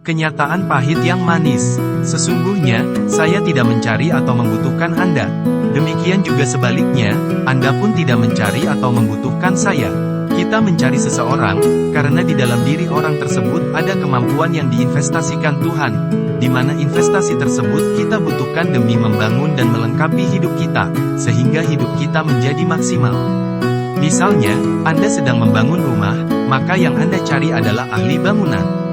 Kenyataan pahit yang manis. Sesungguhnya, saya tidak mencari atau membutuhkan Anda. Demikian juga sebaliknya, Anda pun tidak mencari atau membutuhkan saya. Kita mencari seseorang, karena di dalam diri orang tersebut ada kemampuan yang diinvestasikan Tuhan, di mana investasi tersebut kita butuhkan demi membangun dan melengkapi hidup kita, sehingga hidup kita menjadi maksimal. Misalnya, Anda sedang membangun rumah, maka yang Anda cari adalah ahli bangunan.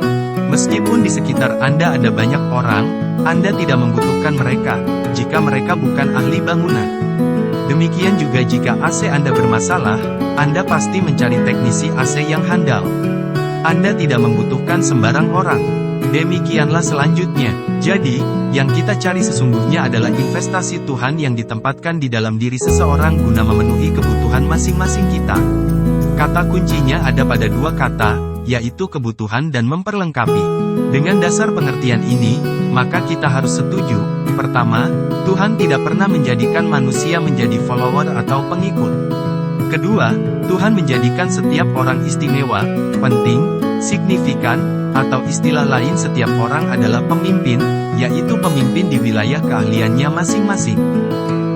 Meskipun di sekitar Anda ada banyak orang, Anda tidak membutuhkan mereka, jika mereka bukan ahli bangunan. Demikian juga jika AC Anda bermasalah, Anda pasti mencari teknisi AC yang handal. Anda tidak membutuhkan sembarang orang. Demikianlah selanjutnya. Jadi, yang kita cari sesungguhnya adalah investasi Tuhan yang ditempatkan di dalam diri seseorang guna memenuhi kebutuhan masing-masing kita. Kata kuncinya ada pada dua kata, yaitu kebutuhan dan memperlengkapi. Dengan dasar pengertian ini, maka kita harus setuju, pertama, Tuhan tidak pernah menjadikan manusia menjadi follower atau pengikut. Kedua, Tuhan menjadikan setiap orang istimewa, penting, signifikan, atau istilah lain setiap orang adalah pemimpin, yaitu pemimpin di wilayah keahliannya masing-masing.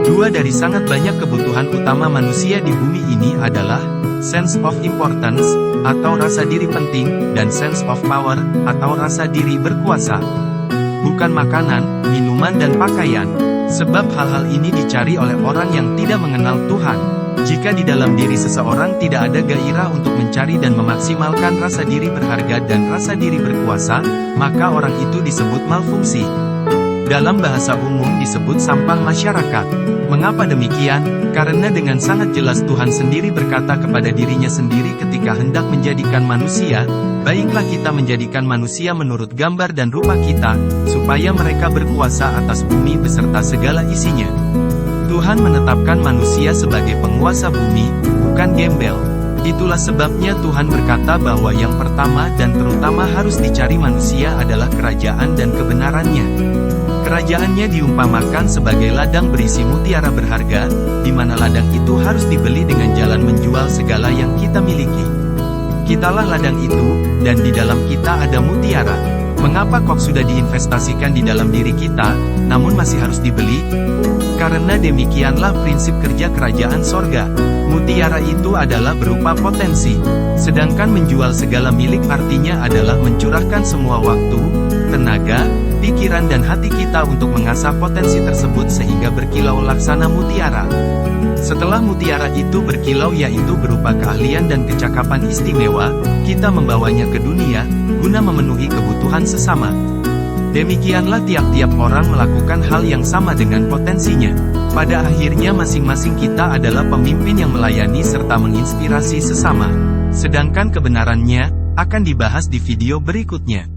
Dua dari sangat banyak kebutuhan utama manusia di bumi ini adalah sense of importance, atau rasa diri penting, dan sense of power, atau rasa diri berkuasa. Bukan makanan, minuman dan pakaian. Sebab hal-hal ini dicari oleh orang yang tidak mengenal Tuhan. Jika di dalam diri seseorang tidak ada gairah untuk mencari dan memaksimalkan rasa diri berharga dan rasa diri berkuasa, maka orang itu disebut malfungsi. Dalam bahasa umum disebut sampah masyarakat. Mengapa demikian? Karena dengan sangat jelas Tuhan sendiri berkata kepada dirinya sendiri ketika hendak menjadikan manusia, baiklah kita menjadikan manusia menurut gambar dan rupa kita, supaya mereka berkuasa atas bumi beserta segala isinya. Tuhan menetapkan manusia sebagai penguasa bumi, bukan gembel. Itulah sebabnya Tuhan berkata bahwa yang pertama dan terutama harus dicari manusia adalah kerajaan dan kebenarannya. Kerajaannya diumpamakan sebagai ladang berisi mutiara berharga, di mana ladang itu harus dibeli dengan jalan menjual segala yang kita miliki. Kitalah ladang itu, dan di dalam kita ada mutiara. Mengapa kok sudah diinvestasikan di dalam diri kita, namun masih harus dibeli? Karena demikianlah prinsip kerja kerajaan sorga. Mutiara itu adalah berupa potensi. Sedangkan menjual segala milik artinya adalah mencurahkan semua waktu, tenaga, pikiran dan hati kita untuk mengasah potensi tersebut sehingga berkilau laksana mutiara. Setelah mutiara itu berkilau yaitu berupa keahlian dan kecakapan istimewa, kita membawanya ke dunia, guna memenuhi kebutuhan sesama. Demikianlah tiap-tiap orang melakukan hal yang sama dengan potensinya. Pada akhirnya masing-masing kita adalah pemimpin yang melayani serta menginspirasi sesama. Sedangkan kebenarannya, akan dibahas di video berikutnya.